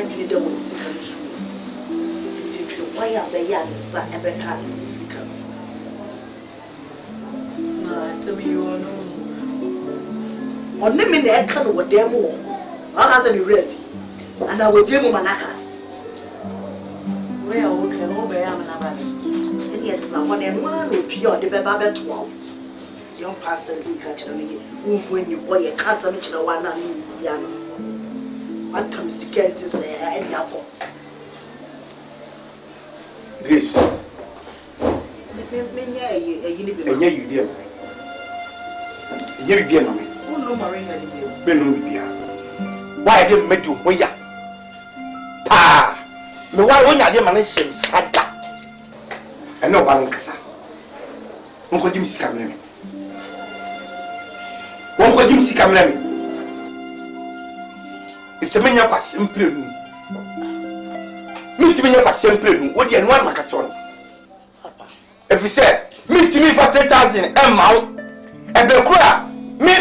dwene de wo sika no so nti twe why are be ya ne sa ebeka sika na se mi yo no onne me na eka no wodam wo aka se ni refi ana wodam manaka we are okay no be am na ba and yet na one and one no pure de be ba beto young person who catch no ye when you boy cancer me chira wana ni ya no what time security say any akọ Grace me nya eyi ni bi enye you there enye bi na me no marina ni be no bibia why dey medu hoya pa me why wonya dey ma na hye sada eno ba nkasa nko di misika me wonko di misika me if se menya kwa simple nu mi ti menya kwa simple nu wo de no ma ka choro papa if you say mi ti mi for 3000 e mawo e be kura me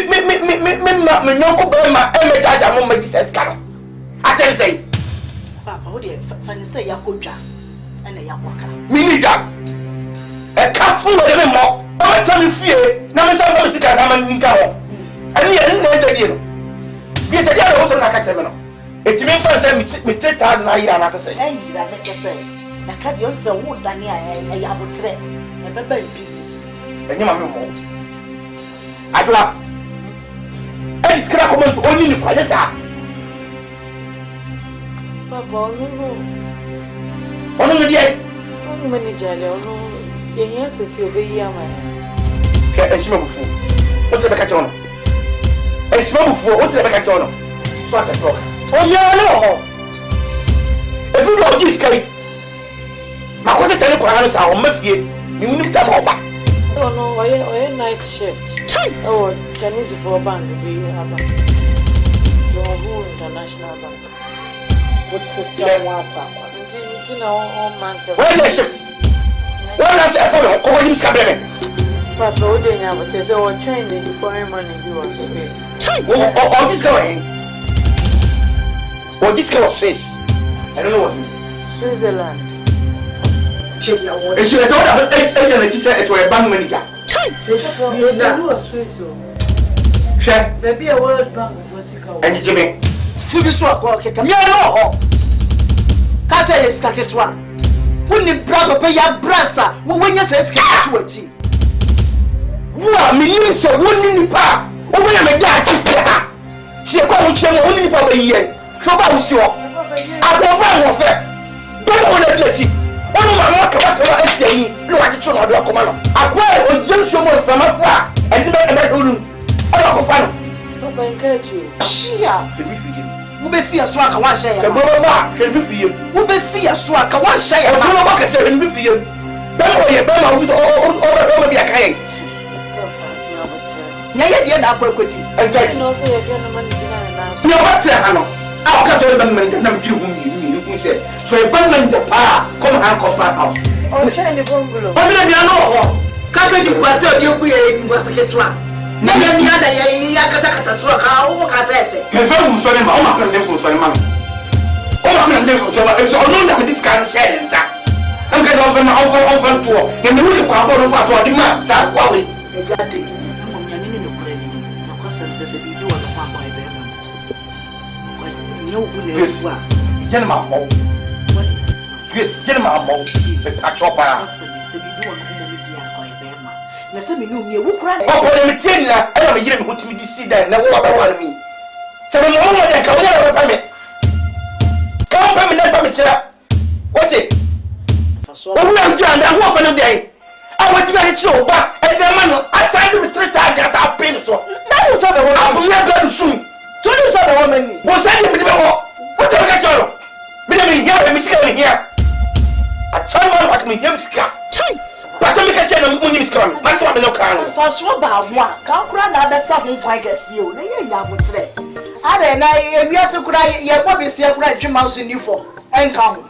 nyonko be ma e me jaja mo ma Jesus karo ase say papa wo de fa ni say yakodwa ene yakwaka mi ni da e ka fu wo de me mo o ta mi fie na me sa ba sika na ma nka ho ani ye na e no bi te dia wo so na ka cheme no etimi fa say mi 3000 ayira na say ayira na ke say na ka de o say wo dani e ya botre e be in pieces enye ma me mo adla e iskra comment oni ni kwa yesa papa no ono no die onu manager le onu yenya sisi obeyi ama ke enshima bufu o te be ka chono enshima bufu o te be ka chono so ata block o ye no ho e fu lo dis kai ma ko te tele kwa no sa o mafie ni uni ta ma oba no oye night shift oh Chinese for bank be aba Johu International Bank what system wa pa nti na on man where the shift where is e for ko nim ska brebe papa o de nya but say o train the foreign money be was space oh this going oh this kind of face I don't know what it is Switzerland cheya wo e you say that e na ti say e to e bank manager Che baby a world bank for sika and Jimmy fibi so akọ keka me no ho ka say yes ka ketwa woni bra papa ya brasa wo wonya say sika ketwa ti wa minni so woni nipa o boya me da chi fi ha sie kwa wo che woni nipa ba yiye so ba wo si o agbofa wo fe be wo na di chi onu ma no ka wa so asia yi no wa chi no do akoma no akwa o jem so mo sama fa eni be dolu ala ko fa no papa encourage shia wo be si aso aka wa hye ya se bo ba hwe bi fiye wo be si aso aka wa hye ya o bo ba ka se hwe bi fiye be mo ye be ma o bi aka ye nya ye de na akwa kwadi en fact no say you get no money na si o ba tre ha no a o ka to ban man na mjiri hu mi ku se so e ban man de pa come and compare out o train the bungalow o mi na bia no ho ka se di kwase odi oku ye ni kwase ketwa na ye ni ada ye ya kata so ka o ka se efe me fa mu so ne ma o ma kan de fu so ne ma o ma kan de fu so ma e so no na me dis kan share nsa am ka do fa na o fa to ye me ru kwa bo ro fa to di ma sa kwa we e gade mo nya ni no kure ni na kwase se bi wa no kwa kwa e be ma kwa ni o bu le fu a je ne ma mo yes je ne ma mo a chopa se bi wa no mo mi dia kwa e be ma na se mi no mi e wo kura o ko le mi tie ni na e na me yire mi hotimi di si dan na wo ba wa mi se me mo de ka wo na ba me ka ba me na ba me kira wote o wu am ti anda wo fa no den a wo ti ba ni kira o ba e de ma no aside me 3000 as a pin so na wo se be wo a fu me ba du sum to do se be wo mani wo se ni me be wo wo te ka choro me na me hia me sika me hia a chama what me hia sika ba se me ka chena mo ni sika ma se me no ka no fa so ba ho a ka kura na da sa ho kwan gase o na ye nya botre are na ewiase kura ye bo be se kura dwuma so ni fo enka ho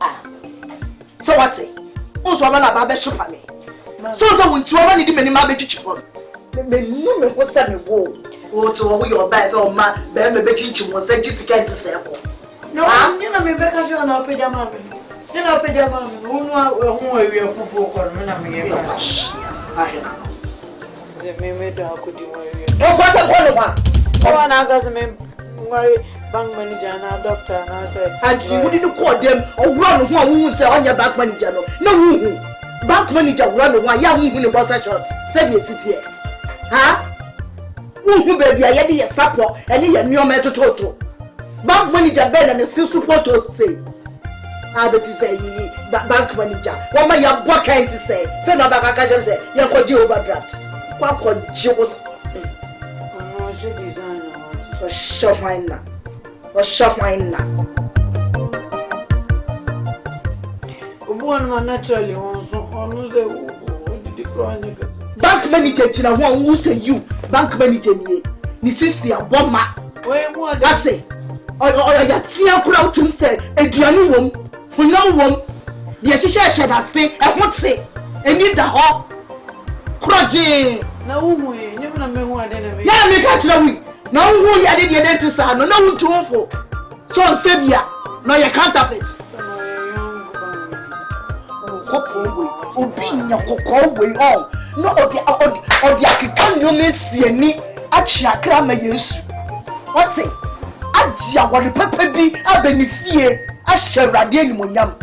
ah so what unso ba na ba be sopa me so wonti o ba ni di mani ma be twitwi fo me nu me ho se me wo o to wo yo ba se o ma be me be twitwi mo se jisika nti se ko No, you know me back at you on our pajama. You know pajama. Who are you for I made a good way. Oh, what's a one? Oh, and I got me worry bank manager and doctor, and I said, and you wouldn't call them or run one who say on your bank manager. No, bank manager run one young woman was a shot. Said you sit here. Huh? Who baby, I had a support and he had no matter total. Bank manager Ben and the still support us say. I bet you say bank manager. What my young boy can't say. Fell back, I can say, you're called you overdraft. What could you was? Shop mine now. Shop mine now. One man naturally wants to bank manager, one who say you, bank manager, ni sisi ya bomba. That's it. Or ya tia crowd to say, a dianu wom, who no wom, the shisha shed I say, I won't say, and need the hawk. Crudgy. No, you never know what enemy. Yeah, me catch the week. No who ya did the dentist, no one to awful. So, Sabia, no, you counterfeit. Obinya kokowwe on no odi akikanyo mesi ani achi akra ma yesu what say agia wori papa bi abenifie ahwerade animonyam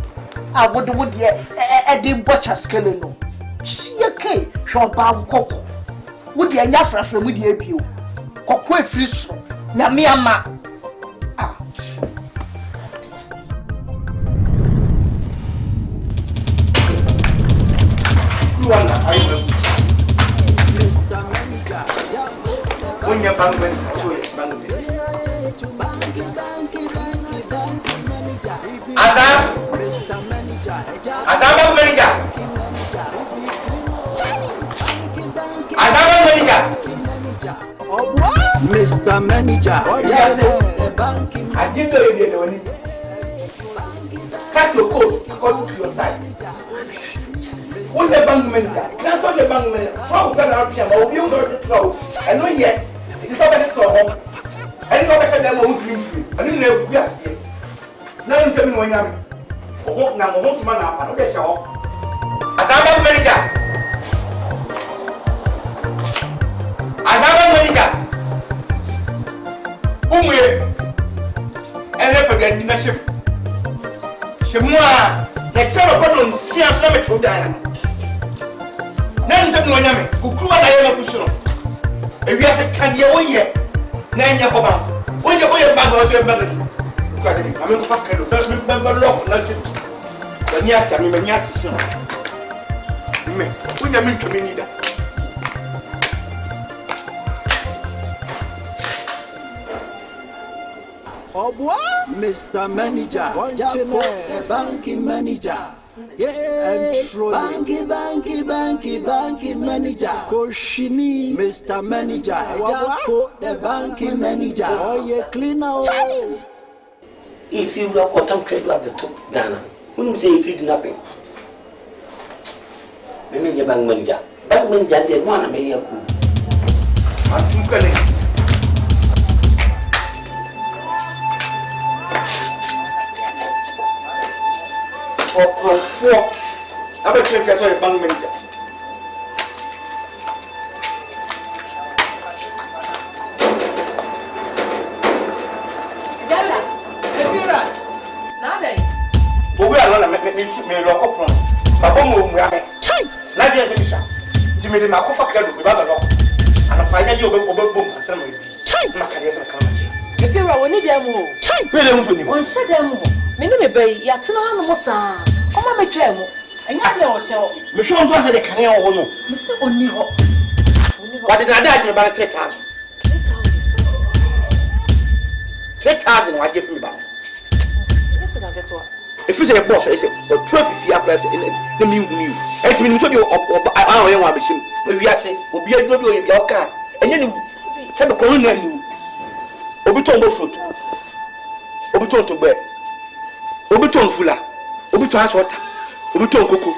awode e de bocha skele no chieke hwoba kokko wode anya frafra mu de abio kokko efiri so nyame ama Wanda, are you Mr. Manager? When you're banging to it, Adam, Mr. Manager, Adam Manager, Adam Manager, Mr. Manager, I didn't know you were doing it. Cut your coat according to your size. What the bank manager? That's what the bank manager. How can I be a mobile to close? I know yet. It's not that so home. I didn't know I said that won't be free. I didn't know we are here. Now you tell me when I'm walk now, I want to man up. I don't get show. As a bank manager. As a bank manager. Whom we and never get in a ship. Shemua, next time a problem, see I'm not to die. Nanti mwenyewe kukuwa na yeye kusho. Ebi ase kanye oye. Na enya ko ba. Oye ba go so ba ni. Kwa tini, ame ko fakero. That's me ba lock na ti. Bani ase ame bani ase so. Me, oye mi ntwe ni da. Obwa Mr. Manager, banking manager. Yeah, banky manager. Koshini, Mr. Manager. The banking manager. Oh, yeah, clean out. If you look what I'm crazy at the top, Dana, wouldn't say if you did nothing. Maybe your bank manager. Bank manager, they want to make a coup. I'm too cunning. Or four. I'm a train for a bank manager. We are not me lock up from Babomo. Nadia Misha. Jimmy de Macofa Cadu without a lock. And a fire you over boom and some my career for comedy. If you are one of them, one said them. Many bay, Yatsana Mossa. Oh, my tremble. And I know so. Michelle was a canal or no. Mr. O'Neill. What did I die about 3,000? 3,000, I give me back. If you say a boss, I say, or 12 if you apply the new. And to me, I want to be we are saying, will be a good way in your car. And then tell the colonel you. Obiton fruit. Obiton to bear. Obiton fuller. Obiton has water. Obiton cocoa.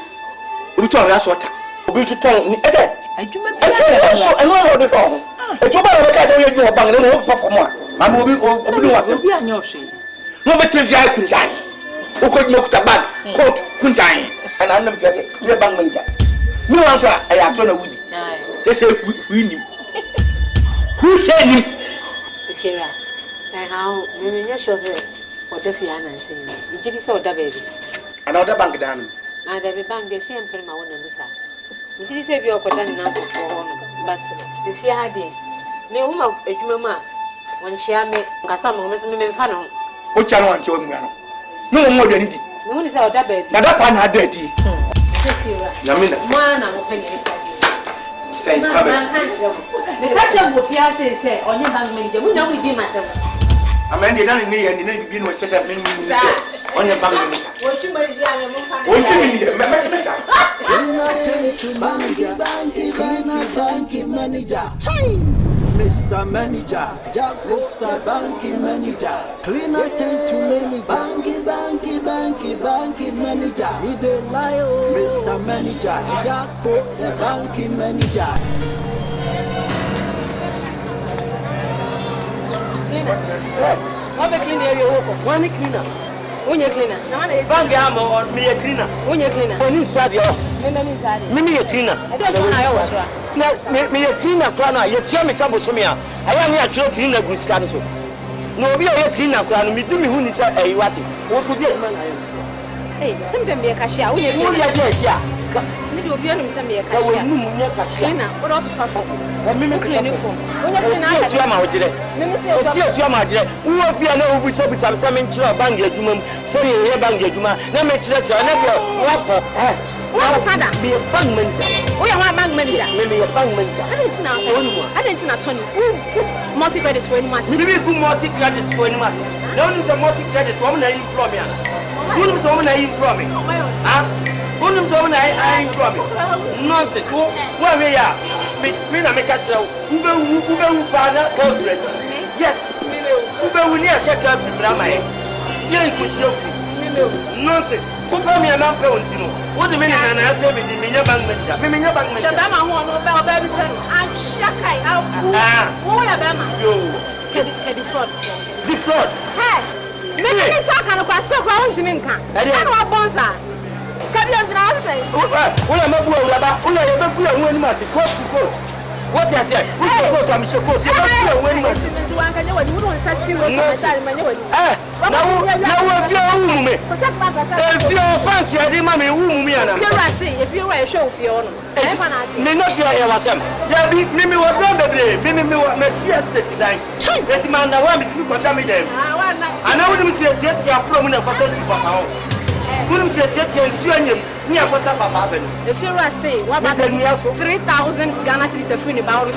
Obiton has water. Obiton. I do not know the phone. A total of a cat you are banging over for more. I'm moving over. be on your shade. No better via Kuntan. Who could look the bag, quote Kuntan, and I'm not the bank manager. No answer, I have told a woody. They say we knew. Who said him? Kira, how many years was it? What the Fiana saying? We did so the baby. Another bank down. And every bank they say, I'm pretty much on the side. We did say you're cotton now for but if you had it, no woman, a mamma, when she made Cassam, Miss Mimfano. Which I want to know. No more than it. No one is out that baby. Now that one had dirty. Yamina, one, I'm opening it. Say, the catcher would say, on your bank manager, we know we be myself. I mean, they don't need and they begin with such a thing on your bank manager. What you mean, manager? Mr. Manager, Jack Mr. Banking Manager, cleaner tend to manager, banky manager, he the lion, Mr. Manager, Jack the banking manager. What a cleaner area, one cleaner. When you're cleaner, Bangamo or me a cleaner. when you're cleaner, When you said, Mimi a cleaner. I don't know how I was right. No, me a cleaner, Crana, you tell me Cabosomia. I am here to clean a good scandal. No, be a cleaner, Crana, me do me who is a what? What for this man? Hey, some of them be a cashier. We are yes, we do be on some be a cashier. What up, Papa? and Mimi Cleaning for. When you're cleaner, to my dear. See a drama, who of you know we saw some Bangajum, say a Bangajuma, no make that you never what was that? Be a bank manager. We are one bank manager. Maybe a bank manager. I didn't know. I didn't know 20. Multi credit for any month. Maybe good multi credit for any month. No one is a multi credit woman I from me. Who is woman I from me? Who is woman I from me? Nonsense. Where we are. Miss Mina make a show. Who father dress? Yes. Who will near check out the drama? You're in nonsense. Who told me I'm not going to know? What do you mean? And I say, me, your bank manager. Me, your bank manager. I'm one of our baby. I'm Shakai. Who are them? The fraud. The fraud. Hey, maybe this can pass the ground to me. I don't know Bonza. Can you answer? Who am I going about? Who are you going to must court to court? What I said? Who are you going to court? When you don't set you on the side, now, if you're fancy, I didn't mammy whom me and if you were a show for your may not be a wasam. Yeah, Mimi was probably Mimi was Messiah state today. That man, I want to contaminate them. I know them say, you're from a person to Papa. Wouldn't say, you're near Papa. If you were say, what about 3,000 Ghana cities a free about if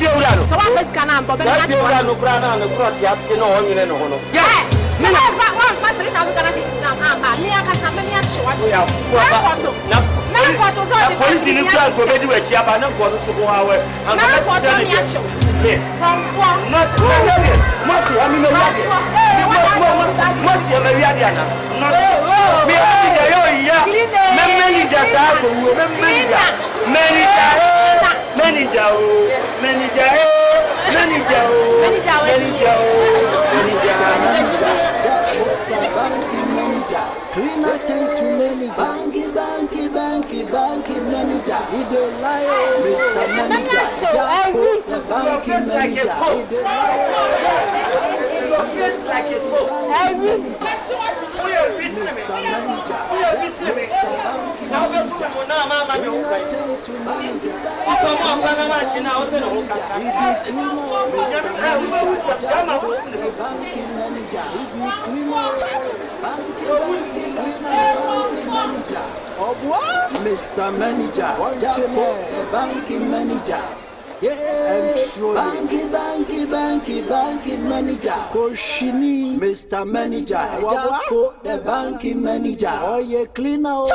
you're so I was can I'm Bob and no crown on the cross, you have to know on your own. Yeah, one for 3,000 Ghana cities now. Me, I can have many actual. Police in the chance for me to a chiap and not for the hour. And not for the actual. Not I mean, what's your Mariana? Not me. Cleaner tend to manager, banky manager. He the lion, Mr. Manager. Jack the banking manager. He the lion. Like it. Mr. Manager, Jack banking manager. Yeah, banky manager. Koshini, Mr. Manager, Jack the banking manager. Oh, yeah, cleaner.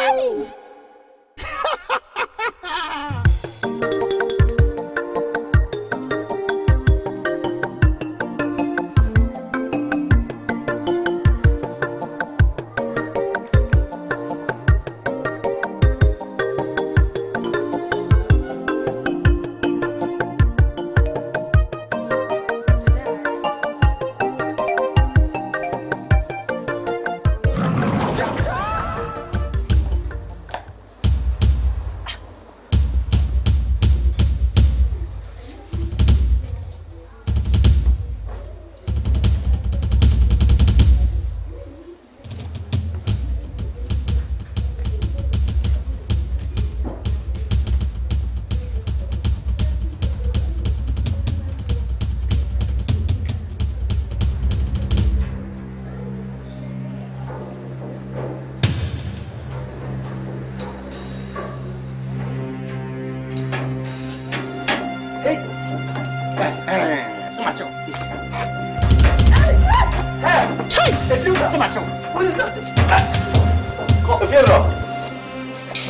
If you're not,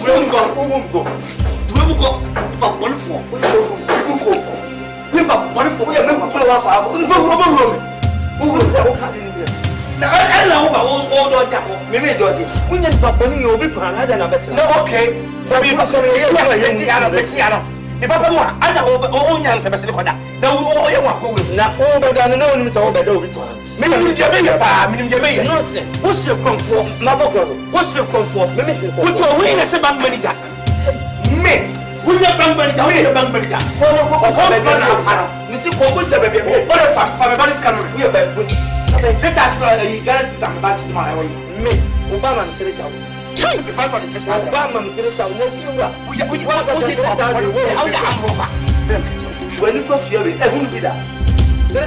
we won't go. We will go. But one for we have one for we have never put off our own. Who will tell you? Now, I know about all Dodger, maybe Dodger. We need to put you over another better. No, okay. So we must say, if I go, I know over all young Sebastian. No, all you want to now over the unknown is all the door. Minimum Jamaica, minimum Jamaica. Nonsense. What's your comfort? What's your comfort? What's your way as a bank manager? Me. Who's your bank manager? Who's your bank manager? What's your bank manager? You see, what's your baby? What if I'm coming? You're back. This actually, you guys is about to my way. Me. Obama and Senator. Obama and Senator. When you go to your who did that? You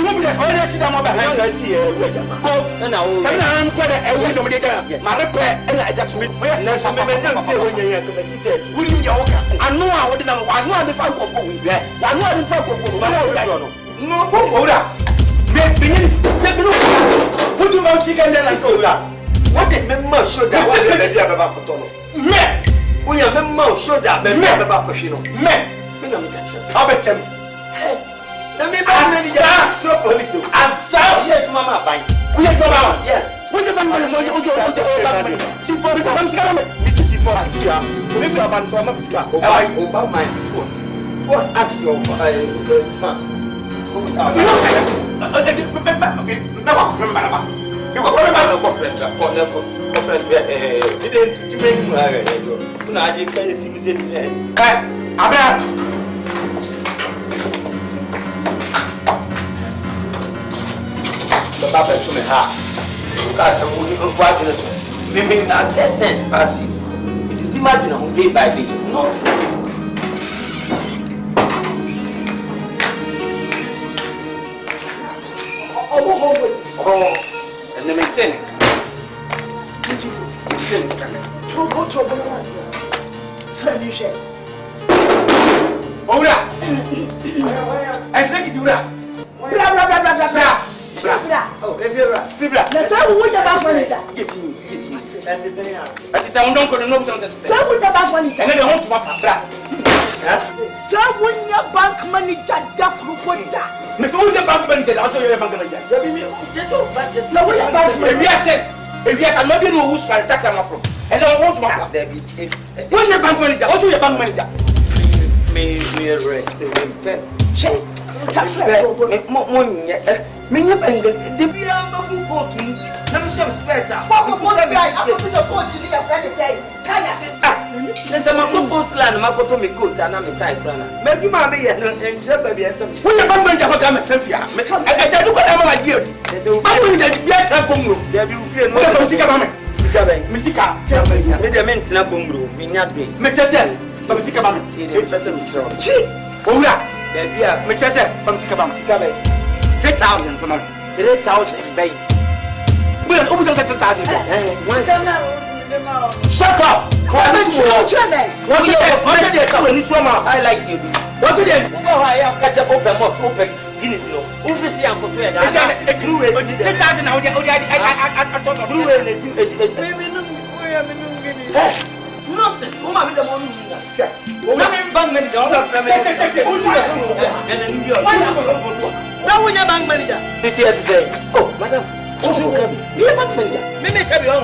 won't be the only thing I'm behind. I see you. And now, I'm quite a window. My repair, and I just with my will you walk? I know I would know. I know the fuck of you. I know the fuck of you. No, for put you on chicken and I go that. What did Memmo show that? Men! We are Memmo show that about Pashino. Men! I'll bet them. Let me buy so police. I'm sorry, yes, Mamma. We are going yes. What the man is see for the Mrs. Maybe I'm from Mexico. I over my foot. What ask your son? Oh, and then maintain it. Trouble, finish it. Ora! I think it's Ura. Blah. Oh, if you're right. Fibra. The sound would have manager. Give me. That is a don't go to no one. Some would have manager. And then they want to walk back. Some would your bank manager, Duck Ruponda. Miss all the bank manager, also your bank manager. Just so much. No, we are bank manager. If yes, I'm not going to know who's trying to attack them from. And I want to walk up there. When your bank manager, also your bank manager. May rest in pen. Shake. Me up and the beer go to never show space. What was like? I was a coach to your friend say, Kaya. There's a Maco's plan, Macoto me good, and I'm a type planner. Maybe Mammy and baby and some. We are going to come and tell you. I tell you what I'm like you. There's a family that you get a boom. There you feel no Missika. Tell me, the men to a boom room. We not be. Metal from Sicabam. Cheap. Oh, yeah. There's beer. Metal from Sicabam. 3,000 from 3,000 baby. We are over the 3,000. Shut up! What I like you. What did you know? I have catch up open more open Guinness. Office young for 3,000. Nonsense. Who am I the morning? Now when your bank manager, did you say, oh, madam, what's your cabin? You're bank manager. Maybe carry on.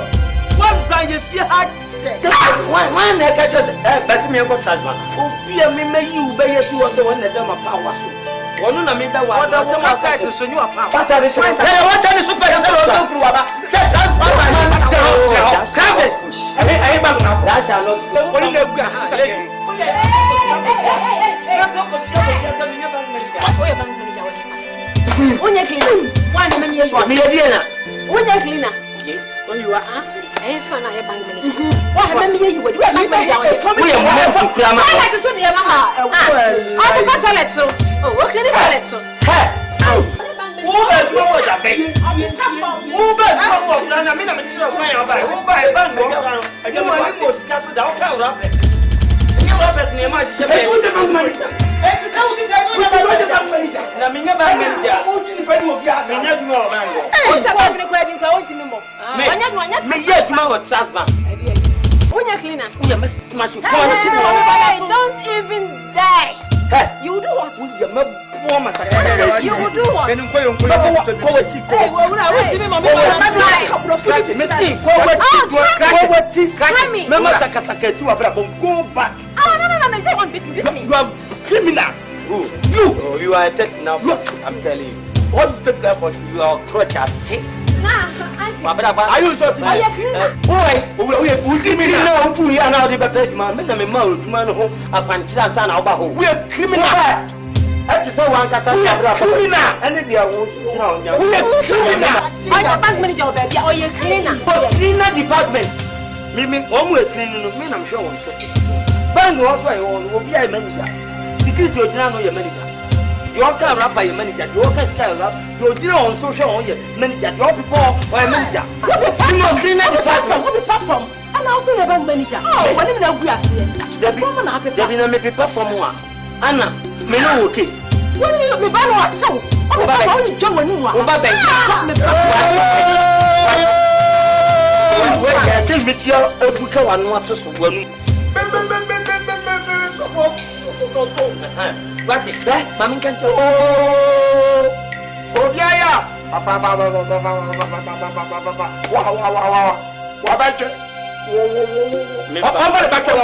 What's that if you had said? One I catch us, that's me a contractman. Oh, dear, may you bear to us the one that them a power. One of me that was some side to show you a power. What are the super I bank now. That shall not Unya cleaner. One man is what? Unya cleaner. Oh, you are fun. I bank manager. What me you would bank manager? We are from Climax. I like to see your mama. I the toilet so. Oh, what can you toilet so? Who bad what that baby? Who bad what? I mean, I'm a child of my own. Who buy a bank? I don't want to go to Castle down. You have a name. I should have Na minha banca. Me yet my trust. Unya cleaner. You must smash your corner. Hey, don't even die. You do what? You will do what? Hey, go back. Oh, no. Say one beat me. You are criminal. You are a threat now. Look, I'm telling you. What is the level? You are a crutch. Are you talking? Are you criminal? We criminal. We are now the best man. Make them a man who a pancha son of Baho. We are criminal. I just saw one criminal. And they are criminal. I am bank manager, baby. Or you cleaner? Cleaner department. Meaning, one way cleaning of me, I'm sure. Bank also, I will be a manager. Security or general, your manager. You all can rap by your manager. You all can style rap. Your general on social on your manager. Your people or a manager. What the cleaner department? What the platform? And also the bank manager. Oh, when did we are seeing? Debbie, no, maybe perform one. Anna, me no case. When you be bad or so? Oh, only Joe and you are. I tell Monsieur Obuka and what to one. What's it? Mammy can tell. Oh, yeah. Wow. What about you? Over the back of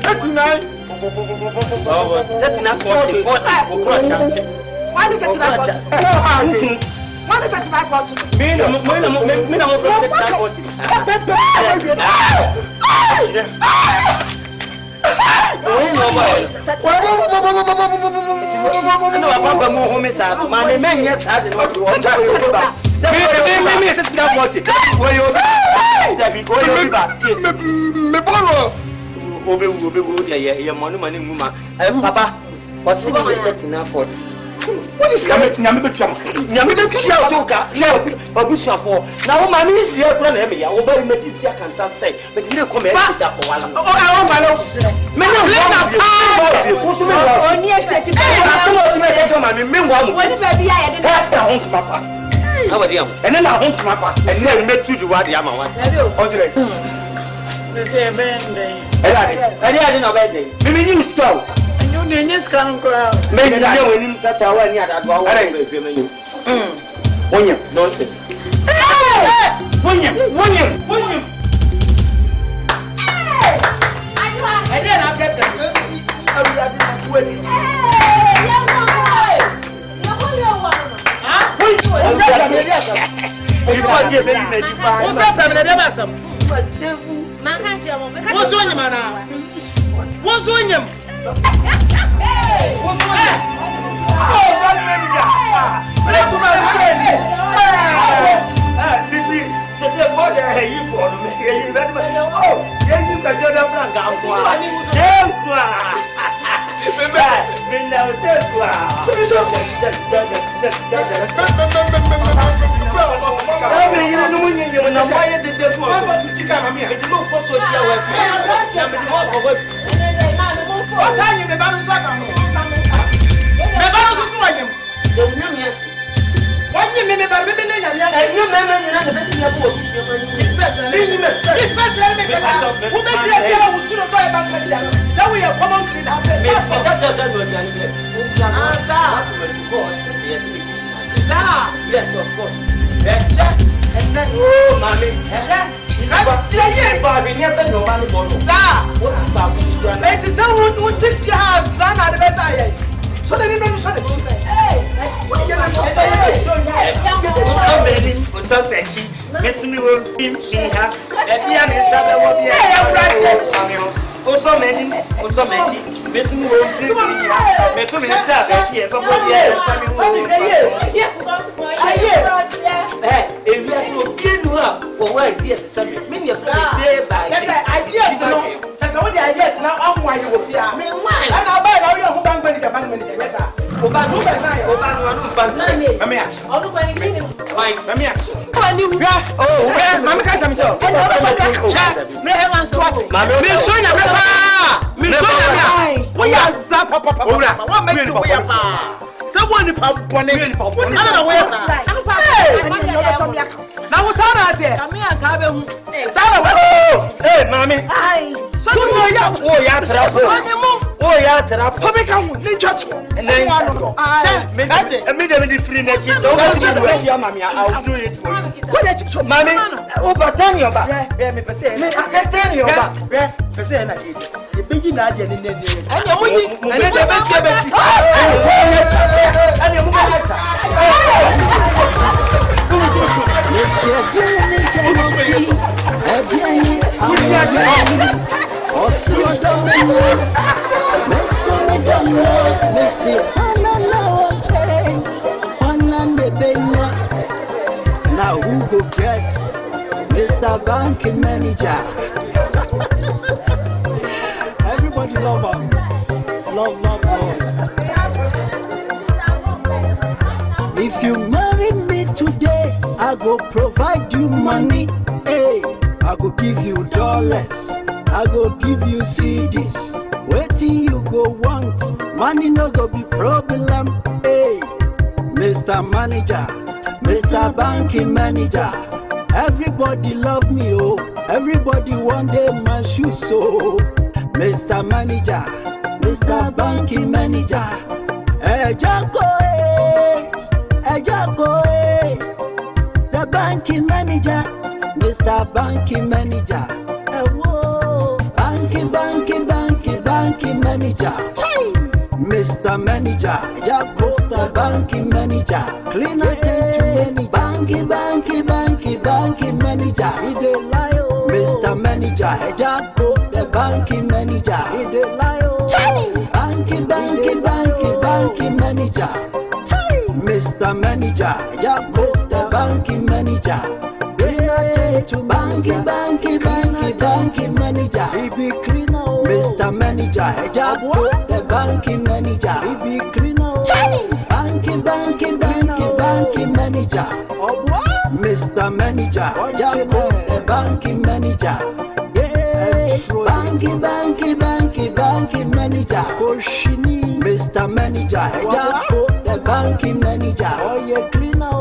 that's nice. That's enough for why did that's my fault? Me, Papa, what's the what is coming to Yamida's for now, my is here from Emmy. I will very much can't say, but you come here for one. Oh, I want my nose. And then I won't come up and then met you to what the Yama wants. I didn't know bad day. Maybe you stole. Maybe I know when you sat down and yet I go away with you. William, nonsense. William. I didn't get the first wedding. What's on him? What's time you about to suck on me? What you mean about women and you remember you're not the best in the world? Now we are common cleaner. Yes, of course. And then, oh, mommy. So they didn't show the Mami We are Zappa Papa. What makes you wear pa? Someone in Pabone. I don't know where. Now what's that here? Come here, Kabe. Hey, mommy. Aye. So you and then immediately free next year. So mommy, I'll do it for you. Mommy, overturn your back. Turn your back. The big idea in the and the best. Monsieur Dieu, now who go get Mr. Banking Manager? Everybody love him. Love. If you marry me today, I go provide you money. Hey, I go give you dollars. I go give you CDs. Waiting you go want. Money no go be problem. Hey, Mr. Manager, Mr. Banking Manager. Everybody love me, oh. Everybody want them my shoes, so Mr. Manager, Mr. Banking Manager. Hey, Jago, the banking manager, Mr. Banking Manager. Hey, whoa, banking manager. Mr. Manager, Mr. Banking Manager. Cleaner to banking manager. He dey lie, oh. Mr. Manager, the banking manager. He dey lie, oh. Banking manager. Mr. Manager, Mr. Banking Manager. To banking manager. He be cleaner, oh. Mr. Manager, the banking manager. He be cleaner, oh. Banking manager. Oh, what? Mr. Manager, the banking manager. Yeah, banking manager. Koshini, Mr. Manager, the banking manager. Oh, yeah, cleaner, oh.